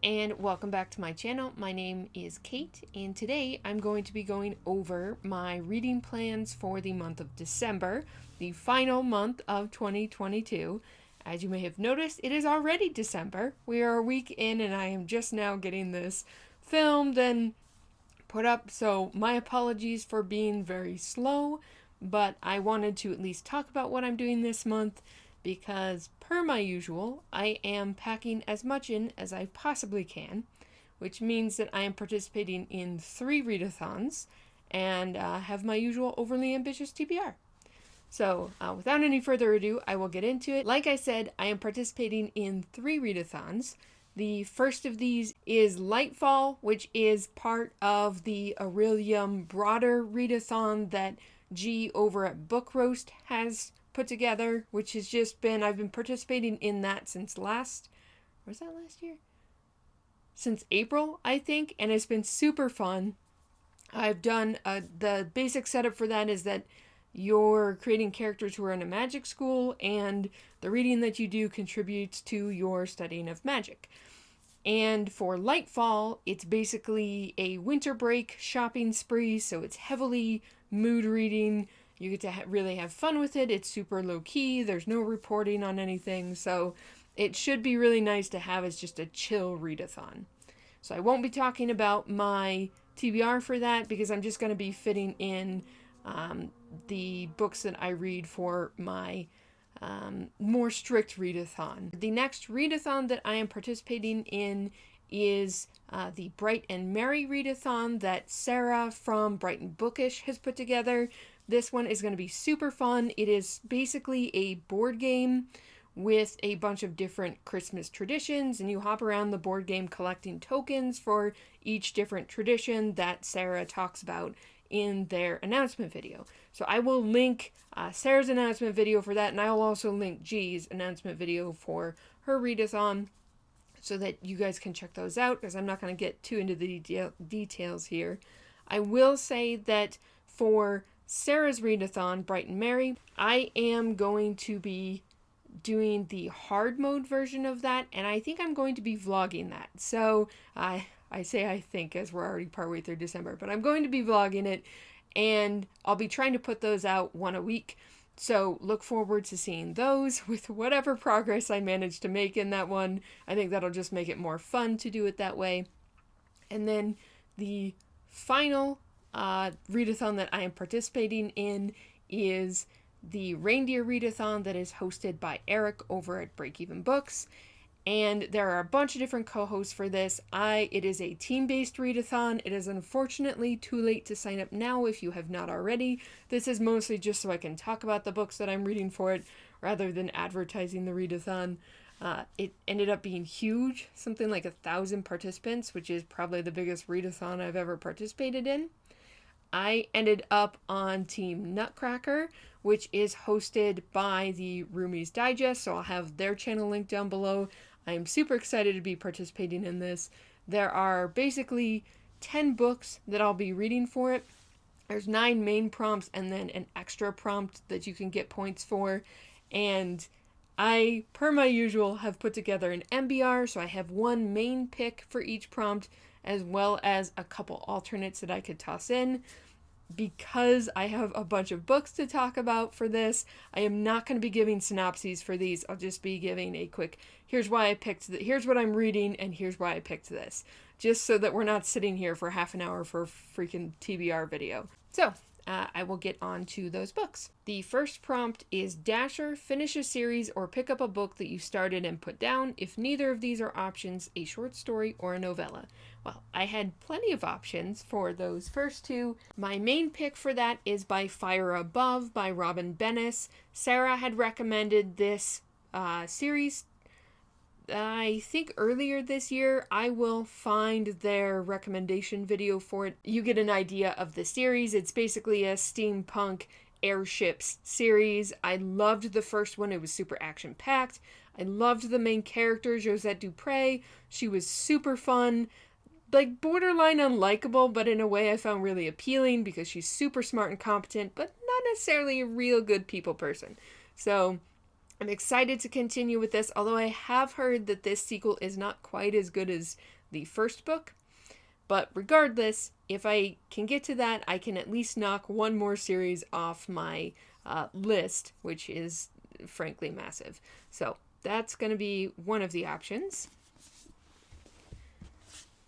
and welcome back to my channel. My name is Kate, and today I'm going to be going over my reading plans for the month of December, the final month of 2022. As you may have noticed, it is already December. We are a week in and I am just now getting this filmed and put up, so my apologies for being very slow, but I wanted to at least talk about what I'm doing this month because, per my usual, I am packing as much in as I possibly can, which means that I am participating in 3 readathons and have my usual overly ambitious TBR. So, without any further ado, I will get into it. Like I said, I am participating in 3 readathons. The first of these is Lightfall, which is part of the Aurelium broader readathon that G over at Book Roast has put together, which has just been, I've been participating in that since last year? Since April, I think, and it's been super fun. I've done, the basic setup for that is that you're creating characters who are in a magic school, and the reading that you do contributes to your studying of magic. And for Lightfall, it's basically a winter break shopping spree, so it's heavily mood reading. You get to really have fun with it. It's super low-key. There's no reporting on anything. So it should be really nice to have as just a chill readathon. So I won't be talking about my TBR for that because I'm just going to be fitting in the books that I read for my more strict readathon. The next readathon that I am participating in is the Bright and Merry readathon that Sarah from Bright and Bookish has put together. This one is going to be super fun. It is basically a board game with a bunch of different Christmas traditions, and you hop around the board game collecting tokens for each different tradition that Sarah talks about in their announcement video. So I will link Sarah's announcement video for that, and I will also link G's announcement video for her readathon so that you guys can check those out, because I'm not going to get too into the details here. I will say that for Sarah's readathon, Bright and Merry, I am going to be doing the hard mode version of that, and I think I'm going to be vlogging that. So I say I think as we're already partway through December, but I'm going to be vlogging it, and I'll be trying to put those out one a week. So look forward to seeing those with whatever progress I manage to make in that one. I think that'll just make it more fun to do it that way. And then the final readathon that I am participating in is the Reindeer readathon that is hosted by Eric over at Break Even Books. And there are a bunch of different co-hosts for this. It is a team-based readathon. It is unfortunately too late to sign up now if you have not already. This is mostly just so I can talk about the books that I'm reading for it rather than advertising the readathon. It ended up being huge, something like 1,000 participants, which is probably the biggest readathon I've ever participated in. I ended up on Team Nutcracker, which is hosted by the Roomies Digest, so I'll have their channel linked down below. I'm super excited to be participating in this. There are basically 10 books that I'll be reading for it. There's 9 main prompts and then an extra prompt that you can get points for. And I, per my usual, have put together an MBR, so I have one main pick for each prompt, as well as a couple alternates that I could toss in. Because I have a bunch of books to talk about for this, I am not going to be giving synopses for these. I'll just be giving a quick, here's why I picked, here's what I'm reading, and here's why I picked this. Just so that we're not sitting here for half an hour for a freaking TBR video. So, I will get on to those books. The first prompt is Dasher, finish a series or pick up a book that you started and put down. If neither of these are options, a short story or a novella. Well, I had plenty of options for those first two. My main pick for that is by Fire Above by Robyn Bennis. Sarah had recommended this series I think earlier this year. I will find their recommendation video for it. You get an idea of the series. It's basically a steampunk airships series. I loved the first one. It was super action-packed. I loved the main character, Josette Dupré. She was super fun. Like, borderline unlikable, but in a way I found really appealing because she's super smart and competent, but not necessarily a real good people person. So I'm excited to continue with this, although I have heard that this sequel is not quite as good as the first book. But regardless, if I can get to that, I can at least knock one more series off my list, which is frankly massive. So that's going to be one of the options.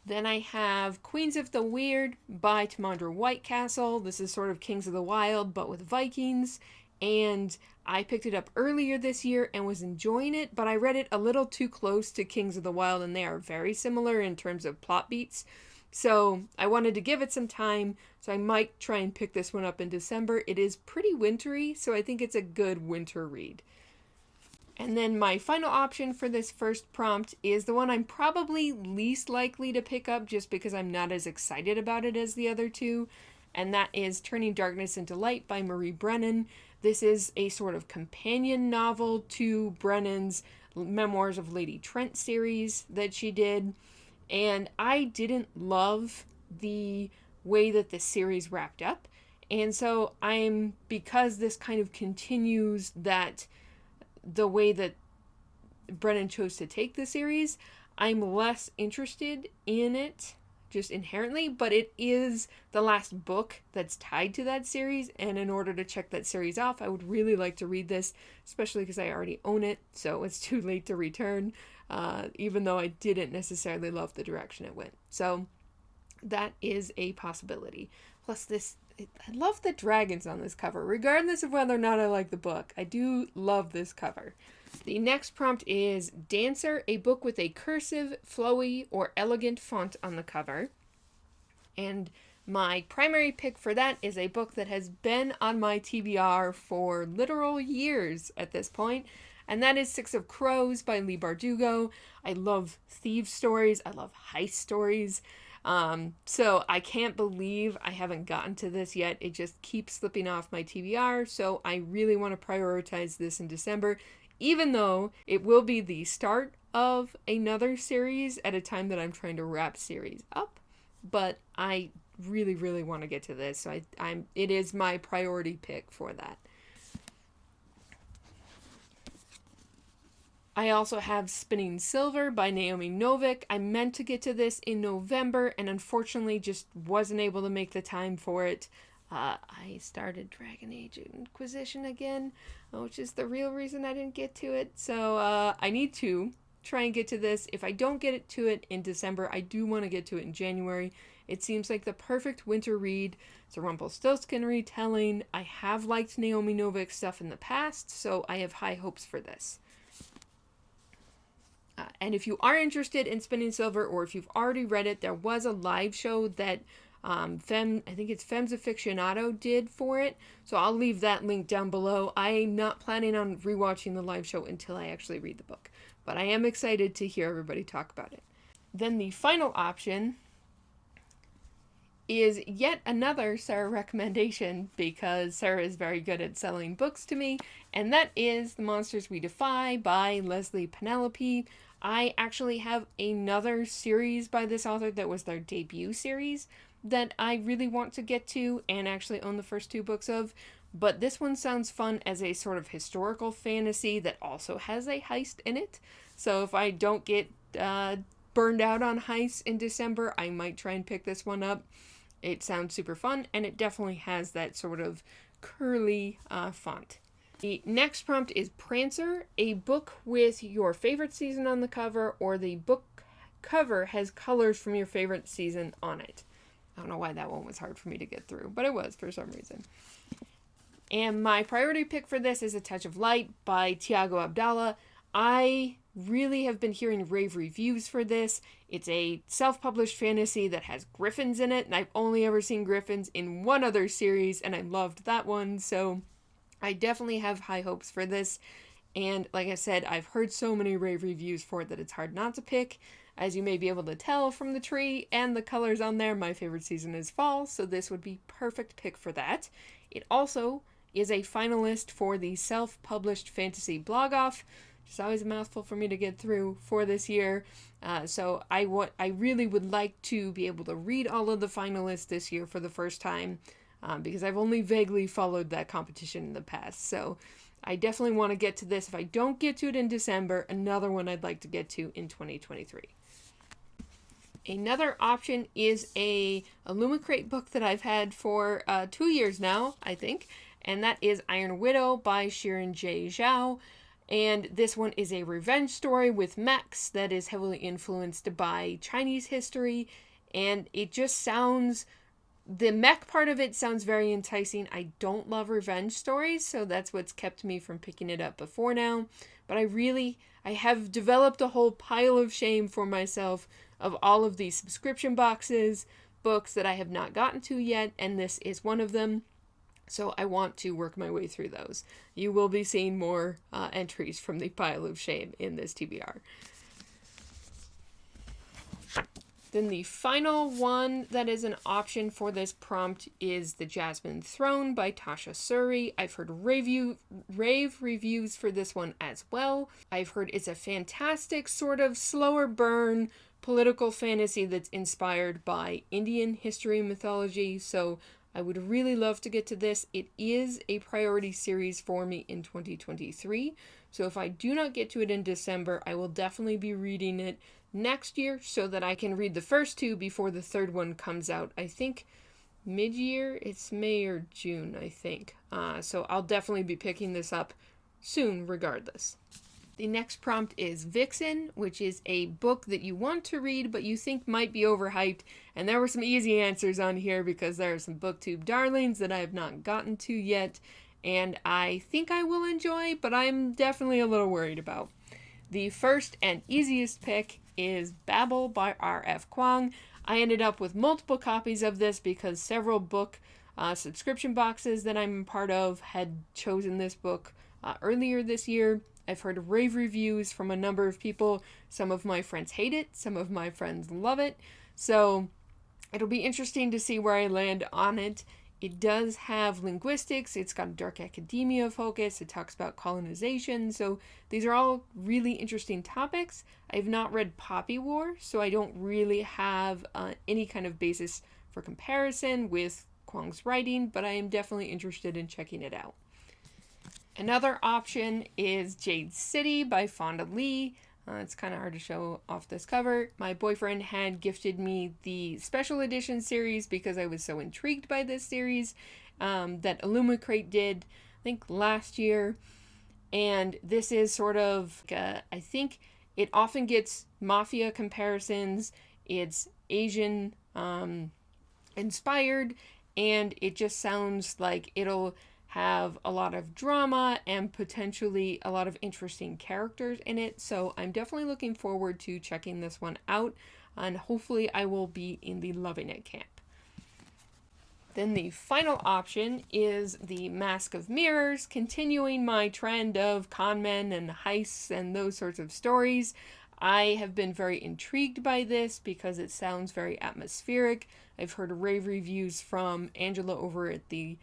Then I have Queens of the Weird by Tamandra Whitecastle. This is sort of Kings of the Wild, but with Vikings. And I picked it up earlier this year and was enjoying it, but I read it a little too close to Kings of the Wild, and they are very similar in terms of plot beats. So I wanted to give it some time, so I might try and pick this one up in December. It is pretty wintry, so I think it's a good winter read. And then my final option for this first prompt is the one I'm probably least likely to pick up just because I'm not as excited about it as the other two, and that is Turning Darkness into Light by Marie Brennan. This is a sort of companion novel to Brennan's Memoirs of Lady Trent series that she did, and I didn't love the way that the series wrapped up, and so because this kind of continues that the way that Brennan chose to take the series, I'm less interested in it just inherently, but it is the last book that's tied to that series, and in order to check that series off, I would really like to read this, especially because I already own it, so it's too late to return, even though I didn't necessarily love the direction it went. So that is a possibility. Plus I love the dragons on this cover, regardless of whether or not I like the book. I do love this cover. The next prompt is Dancer, a book with a cursive, flowy, or elegant font on the cover. And my primary pick for that is a book that has been on my TBR for literal years at this point, and that is Six of Crows by Leigh Bardugo. I love thieves stories. I love heist stories. So I can't believe I haven't gotten to this yet. It just keeps slipping off my TBR, so I really want to prioritize this in December, even though it will be the start of another series at a time that I'm trying to wrap series up. But I really, really want to get to this, so it is my priority pick for that. I also have Spinning Silver by Naomi Novik. I meant to get to this in November and unfortunately just wasn't able to make the time for it. I started Dragon Age Inquisition again, which is the real reason I didn't get to it. So I need to try and get to this. If I don't get to it in December, I do want to get to it in January. It seems like the perfect winter read. It's a Rumpelstiltskin retelling. I have liked Naomi Novik stuff in the past, so I have high hopes for this. And if you are interested in Spinning Silver, or if you've already read it, there was a live show that I think it's Femmes Aficionado did for it. So I'll leave that link down below. I'm not planning on rewatching the live show until I actually read the book, but I am excited to hear everybody talk about it. Then the final option is yet another Sarah recommendation, because Sarah is very good at selling books to me, and that is The Monsters We Defy by Leslie Penelope. I actually have another series by this author that was their debut series that I really want to get to and actually own the first 2 books of, but this one sounds fun as a sort of historical fantasy that also has a heist in it. So if I don't get burned out on heists in December, I might try and pick this one up. It sounds super fun, and it definitely has that sort of curly font. The next prompt is Prancer, a book with your favorite season on the cover, or the book cover has colors from your favorite season on it. I don't know why that one was hard for me to get through, but it was for some reason. And my priority pick for this is A Touch of Light by Thiago Abdalla. I really have been hearing rave reviews for this. It's a self-published fantasy that has griffins in it, and I've only ever seen griffins in one other series, and I loved that one, so I definitely have high hopes for this. And like I said, I've heard so many rave reviews for it that it's hard not to pick. As you may be able to tell from the tree and the colors on there, my favorite season is fall, so this would be perfect pick for that. It also is a finalist for the self-published fantasy blog off, which is always a mouthful for me to get through for this year. So I really would like to be able to read all of the finalists this year for the first time, because I've only vaguely followed that competition in the past. So I definitely want to get to this. If I don't get to it in December, another one I'd like to get to in 2023. Another option is a Illumicrate book that I've had for 2 years now, I think, and that is Iron Widow by Xiran J. Zhao. And this one is a revenge story with mechs that is heavily influenced by Chinese history, and it just sounds... The mech part of it sounds very enticing. I don't love revenge stories, so that's what's kept me from picking it up before now. But I have developed a whole pile of shame for myself of all of these subscription books that I have not gotten to yet, and this is one of them. So I want to work my way through those. You will be seeing more entries from the pile of shame in this TBR. Then the final one that is an option for this prompt is The Jasmine Throne by Tasha Suri. I've heard rave reviews for this one as well. I've heard it's a fantastic sort of slower burn political fantasy that's inspired by Indian history and mythology, so I would really love to get to this. It is a priority series for me in 2023, so if I do not get to it in December, I will definitely be reading it next year so that I can read the first two before the third one comes out. I think mid-year, it's May or June, I think. So I'll definitely be picking this up soon regardless. The next prompt is Vixen, which is a book that you want to read but you think might be overhyped, and there were some easy answers on here because there are some booktube darlings that I have not gotten to yet, and I think I will enjoy, but I'm definitely a little worried about. The first and easiest pick is Babel by R.F. Kuang. I ended up with multiple copies of this because several book subscription boxes that I'm part of had chosen this book earlier this year. I've heard rave reviews from a number of people. Some of my friends hate it, some of my friends love it. So it'll be interesting to see where I land on it. It does have linguistics, it's got a dark academia focus, it talks about colonization, so these are all really interesting topics. I have not read Poppy War, so I don't really have any kind of basis for comparison with Kuang's writing, but I am definitely interested in checking it out. Another option is Jade City by Fonda Lee. It's kind of hard to show off this cover. My boyfriend had gifted me the special edition series because I was so intrigued by this series that Illumicrate did, I think, last year. And this is sort of, I think it often gets mafia comparisons. It's Asian inspired, and it just sounds like it'll have a lot of drama and potentially a lot of interesting characters in it. So I'm definitely looking forward to checking this one out, and hopefully I will be in the loving it camp. Then the final option is The Mask of Mirrors, continuing my trend of con men and heists and those sorts of stories. I have been very intrigued by this because it sounds very atmospheric. I've heard rave reviews from Angela over at the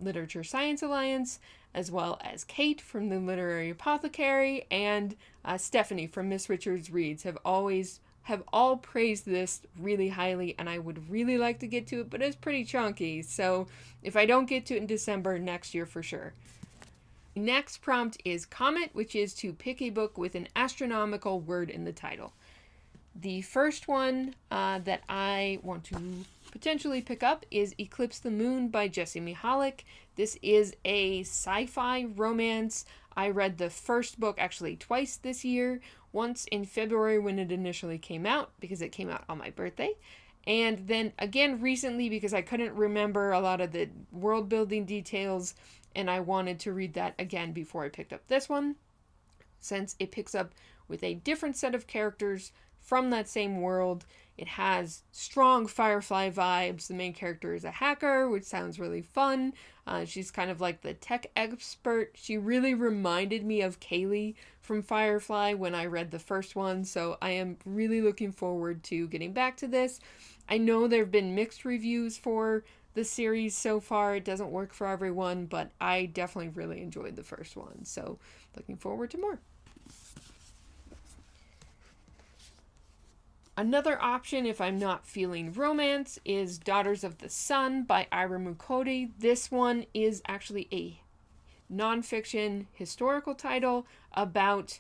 Literature Science Alliance, as well as Kate from the Literary Apothecary, and Stephanie from Miss Richards Reads have all praised this really highly, and I would really like to get to it, but it's pretty chunky, so if I don't get to it in December, next year for sure. The next prompt is Comet, which is to pick a book with an astronomical word in the title. The first one that I want to potentially pick up is Eclipse the Moon by Jessie Mihalik. This is a sci-fi romance. I read the first book actually twice this year. Once in February when it initially came out, because it came out on my birthday. And then again recently because I couldn't remember a lot of the world building details, and I wanted to read that again before I picked up this one, since it picks up with a different set of characters from that same world. It has strong Firefly vibes. The main character is a hacker, which sounds really fun. She's kind of like the tech expert. She really reminded me of Kaylee from Firefly when I read the first one, so I am really looking forward to getting back to this. I know there have been mixed reviews for the series so far. It doesn't work for everyone, but I definitely really enjoyed the first one, so looking forward to more. Another option, if I'm not feeling romance, is Daughters of the Sun by Ira Mukhoty. This one is actually a nonfiction historical title about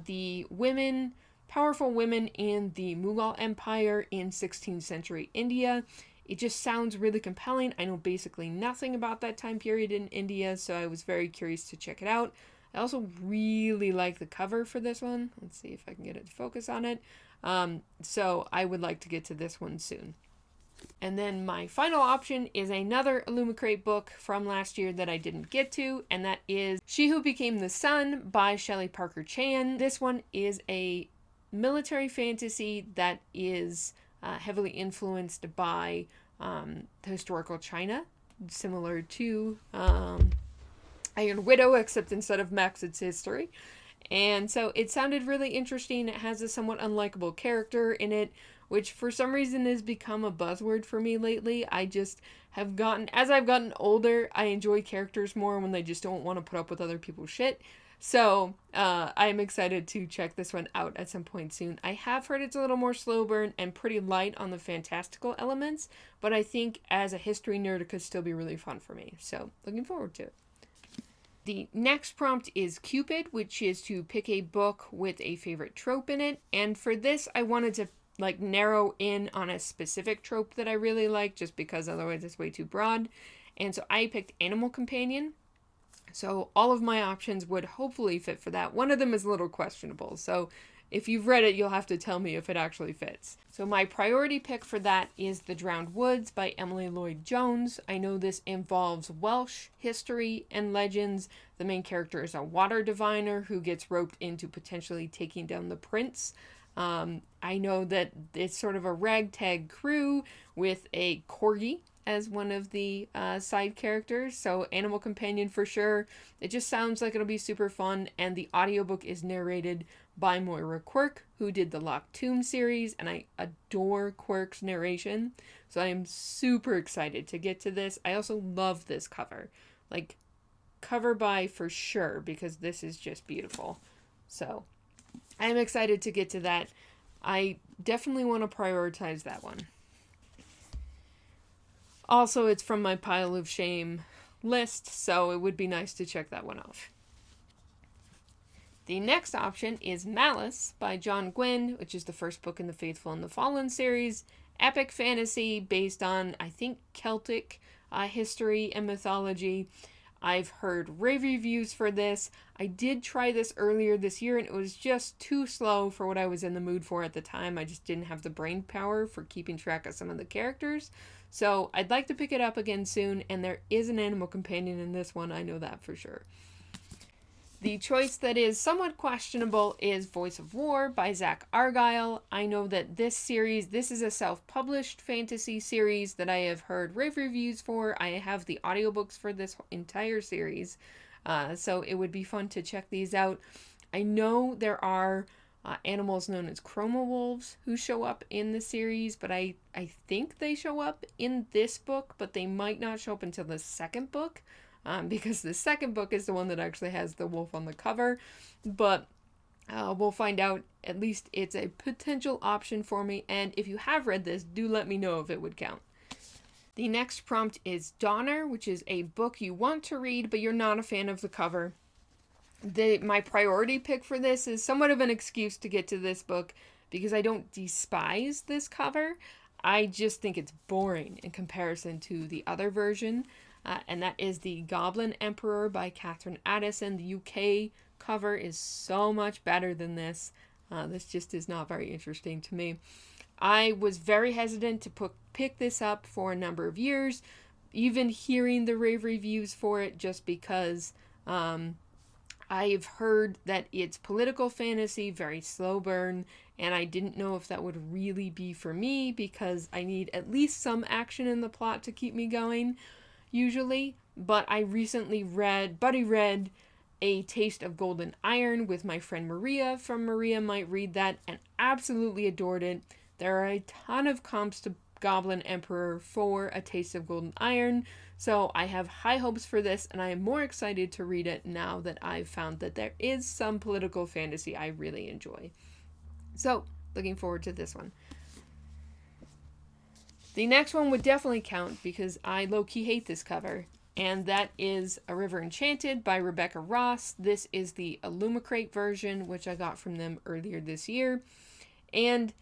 the women powerful women in the Mughal Empire in 16th century India. It just sounds really compelling. I know basically nothing about that time period in India, so I was very curious to check it out. I also really like the cover for this one. Let's see if I can get it to focus on it. So I would like to get to this one soon. And then my final option is another Illumicrate book from last year that I didn't get to, and that is She Who Became the Sun by Shelley Parker Chan. This one is a military fantasy that is heavily influenced by the historical China, similar to Iron Widow, except instead of Max, it's history. And so it sounded really interesting. It has a somewhat unlikable character in it, which for some reason has become a buzzword for me lately. I just have gotten, as I've gotten older, I enjoy characters more when they just don't want to put up with other people's shit. So I'm excited to check this one out at some point soon. I have heard it's a little more slow burn and pretty light on the fantastical elements, but I think as a history nerd, it could still be really fun for me. So looking forward to it. The next prompt is Cupid, which is to pick a book with a favorite trope in it. And for this, I wanted to narrow in on a specific trope that I really like, just because otherwise it's way too broad. And so I picked Animal Companion. So all of my options would hopefully fit for that. One of them is a little questionable. So if you've read it, you'll have to tell me if it actually fits. So my priority pick for that is The Drowned Woods by Emily Lloyd-Jones. I know this involves Welsh history and legends. The main character is a water diviner who gets roped into potentially taking down the prince. I know that it's sort of a ragtag crew with a corgi as one of the side characters. So Animal Companion for sure. It just sounds like it'll be super fun. And the audiobook is narrated by Moira Quirk, who did the Locked Tomb series, and I adore Quirk's narration. So I am super excited to get to this. I also love this cover. Cover by for sure, because this is just beautiful. So I'm excited to get to that. I definitely want to prioritize that one. Also, it's from my pile of shame list, so it would be nice to check that one off. The next option is Malice by John Gwynne, which is the first book in the Faithful and the Fallen series. Epic fantasy based on, I think, Celtic history and mythology. I've heard rave reviews for this. I did try this earlier this year, and it was just too slow for what I was in the mood for at the time. I just didn't have the brain power for keeping track of some of the characters. So I'd like to pick it up again soon, and there is an animal companion in this one. I know that for sure. The choice that is somewhat questionable is Voice of War by Zach Argyle. I know that this is a self-published fantasy series that I have heard rave reviews for. I have the audiobooks for this entire series, so it would be fun to check these out. I know there are animals known as chroma wolves who show up in the series, but I think they show up in this book, but they might not show up until the second book. Because the second book is the one that actually has the wolf on the cover, but we'll find out. At least it's a potential option for me, and if you have read this, do let me know if it would count. The next prompt is Donner, which is a book you want to read, but you're not a fan of the cover. My priority pick for this is somewhat of an excuse to get to this book, because I don't despise this cover. I just think it's boring in comparison to the other version. And that is the Goblin Emperor by Katherine Addison. The UK cover is so much better than this. This just is not very interesting to me. I was very hesitant to pick this up for a number of years, even hearing the rave reviews for it, just because I've heard that it's political fantasy, very slow burn, and I didn't know if that would really be for me, because I need at least some action in the plot to keep me going. Usually, but I recently read A Taste of Golden Iron with my friend Maria from Maria Might Read That, and absolutely adored it. There are a ton of comps to Goblin Emperor for A Taste of Golden Iron, so I have high hopes for this, and I am more excited to read it now that I've found that there is some political fantasy I really enjoy. So, looking forward to this one. The next one would definitely count because I low-key hate this cover, and that is A River Enchanted by Rebecca Ross. This is the Illumicrate version, which I got from them earlier this year. And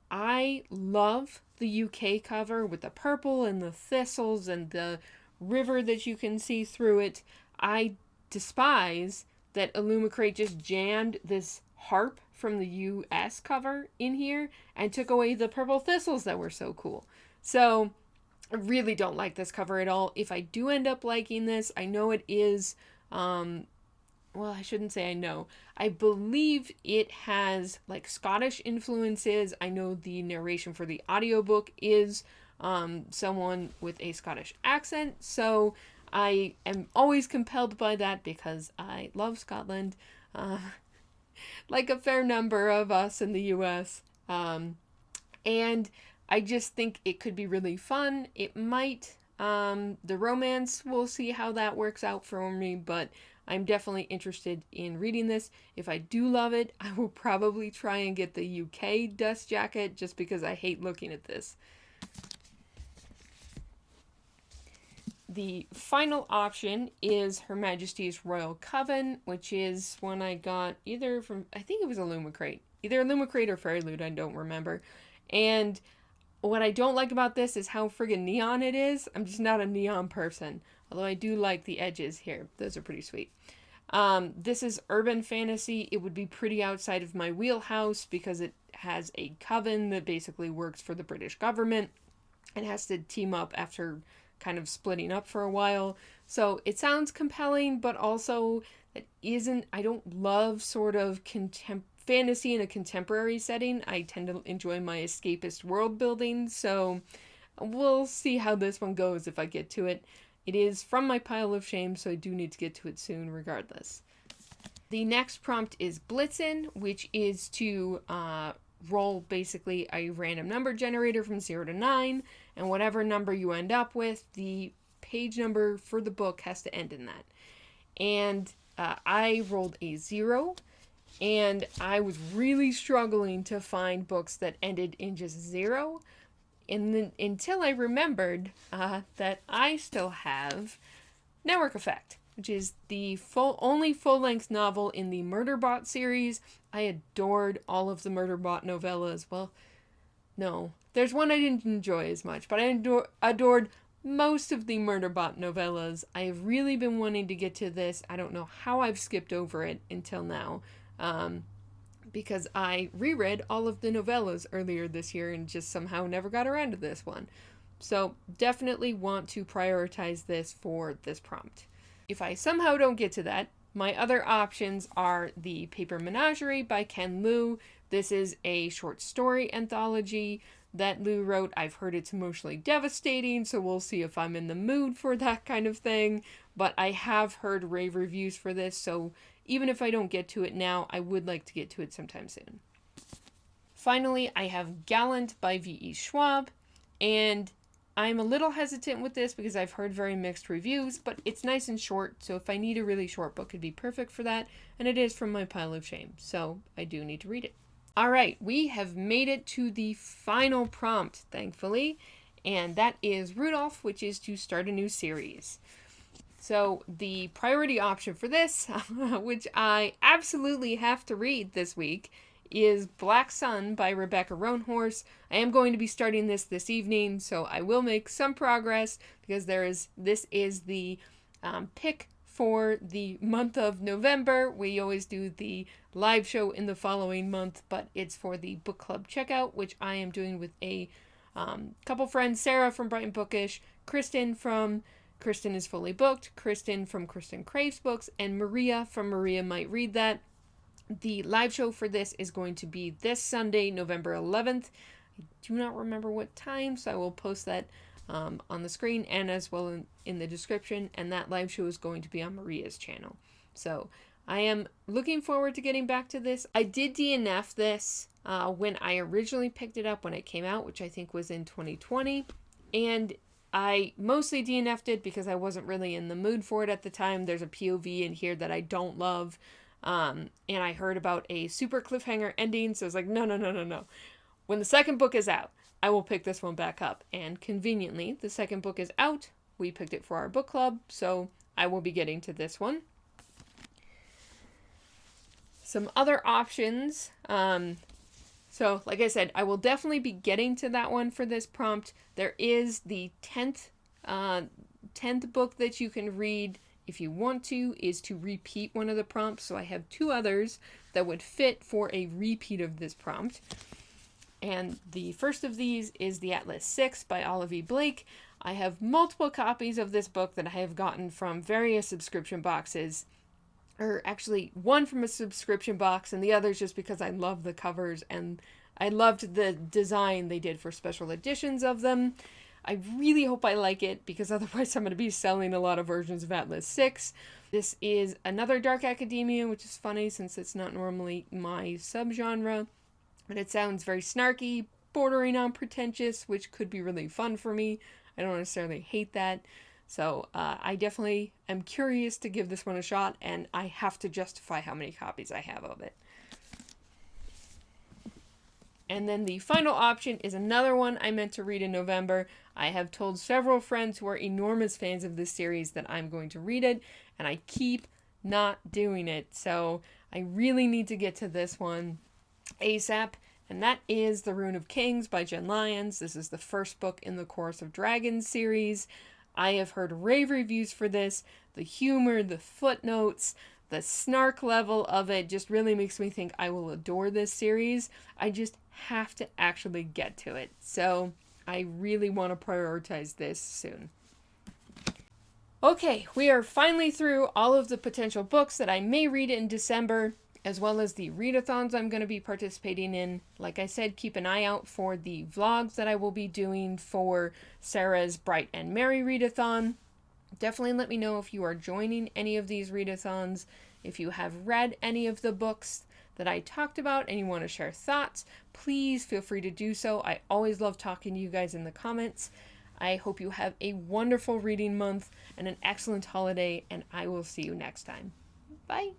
I love the UK cover with the purple and the thistles and the river that you can see through it. I despise that Illumicrate just jammed this harp from the US cover in here and took away the purple thistles that were so cool. So I really don't like this cover at all. If I do end up liking this, I know it is, well, I shouldn't say I know. I believe it has like Scottish influences. I know the narration for the audiobook is someone with a Scottish accent. So I am always compelled by that because I love Scotland. Like a fair number of us in the US. And I just think it could be really fun. It might, the romance, we'll see how that works out for me, but I'm definitely interested in reading this. If I do love it, I will probably try and get the UK dust jacket just because I hate looking at this. The final option is Her Majesty's Royal Coven, which is one I got either from, I think it was Illumicrate. Either Illumicrate or Fairy Loot, I don't remember. And what I don't like about this is how friggin' neon it is. I'm just not a neon person. Although I do like the edges here. Those are pretty sweet. This is urban fantasy. It would be pretty outside of my wheelhouse because it has a coven that basically works for the British government and has to team up after kind of splitting up for a while. So it sounds compelling, but also it isn't, I don't love sort of fantasy in a contemporary setting. I tend to enjoy my escapist world building, so we'll see how this one goes if I get to it. It is from my pile of shame, so I do need to get to it soon regardless. The next prompt is Blitzen, which is to roll basically a random number generator from 0 to 9, and whatever number you end up with, the page number for the book has to end in that. And I rolled a 0, and I was really struggling to find books that ended in just 0. And then, until I remembered that I still have Network Effect, which is the only full-length novel in the Murderbot series. I adored all of the Murderbot novellas. Well, no, there's one I didn't enjoy as much, but I adored most of the Murderbot novellas. I have really been wanting to get to this. I don't know how I've skipped over it until now. Because I reread all of the novellas earlier this year and just somehow never got around to this one. So definitely want to prioritize this for this prompt. If I somehow don't get to that, my other options are The Paper Menagerie by Ken Liu. This is a short story anthology that Liu wrote. I've heard it's emotionally devastating, so we'll see if I'm in the mood for that kind of thing. But I have heard rave reviews for this, so even if I don't get to it now, I would like to get to it sometime soon. Finally, I have Gallant by V.E. Schwab, and I'm a little hesitant with this because I've heard very mixed reviews, but it's nice and short, so if I need a really short book, it'd be perfect for that, and it is from my pile of shame, so I do need to read it. Alright, we have made it to the final prompt, thankfully, and that is Rudolph, which is to start a new series. So the priority option for this, which I absolutely have to read this week, is Black Sun by Rebecca Roanhorse. I am going to be starting this evening, so I will make some progress because this is the pick for the month of November. We always do the live show in the following month, but it's for the book club checkout, which I am doing with a couple friends, Sarah from Brighton Bookish, Kristen from Kristen is Fully Booked, Kristen from Kristen Craves Books, and Maria from Maria Might Read That. The live show for this is going to be this Sunday, November 11th. I do not remember what time, so I will post that on the screen and as well in the description, and that live show is going to be on Maria's channel. So I am looking forward to getting back to this. I did DNF this when I originally picked it up when it came out, which I think was in 2020, and I mostly DNF'd it because I wasn't really in the mood for it at the time. There's a POV in here that I don't love, and I heard about a super cliffhanger ending, so I was like, no. When the second book is out, I will pick this one back up, and conveniently, the second book is out We picked it for our book club, so I will be getting to this one. Some other options. So, like I said, I will definitely be getting to that one for this prompt. There is the 10th book that you can read if you want to, is to repeat one of the prompts. So I have 2 others that would fit for a repeat of this prompt. And the first of these is The Atlas 6 by Olivie Blake. I have multiple copies of this book that I have gotten from various subscription boxes. Or actually, one from a subscription box and the other just because I love the covers and I loved the design they did for special editions of them. I really hope I like it because otherwise I'm going to be selling a lot of versions of Atlas 6. This is another dark academia, which is funny since it's not normally my subgenre. But it sounds very snarky, bordering on pretentious, which could be really fun for me. I don't necessarily hate that. So I definitely am curious to give this one a shot, and I have to justify how many copies I have of it. And then the final option is another one I meant to read in November. I have told several friends who are enormous fans of this series that I'm going to read it, and I keep not doing it. So I really need to get to this one ASAP, and that is The Rune of Kings by Jen Lyons. This is the first book in the Chorus of Dragons series. I have heard rave reviews for this. The humor, the footnotes, the snark level of it just really makes me think I will adore this series. I just have to actually get to it. So I really want to prioritize this soon. Okay, we are finally through all of the potential books that I may read in December, as well as the readathons I'm going to be participating in. Like I said, keep an eye out for the vlogs that I will be doing for Sarah's Bright and Merry readathon. Definitely let me know if you are joining any of these readathons, if you have read any of the books that I talked about and you want to share thoughts. Please feel free to do so. I always love talking to you guys in the comments. I hope you have a wonderful reading month and an excellent holiday, and I will see you next time. Bye!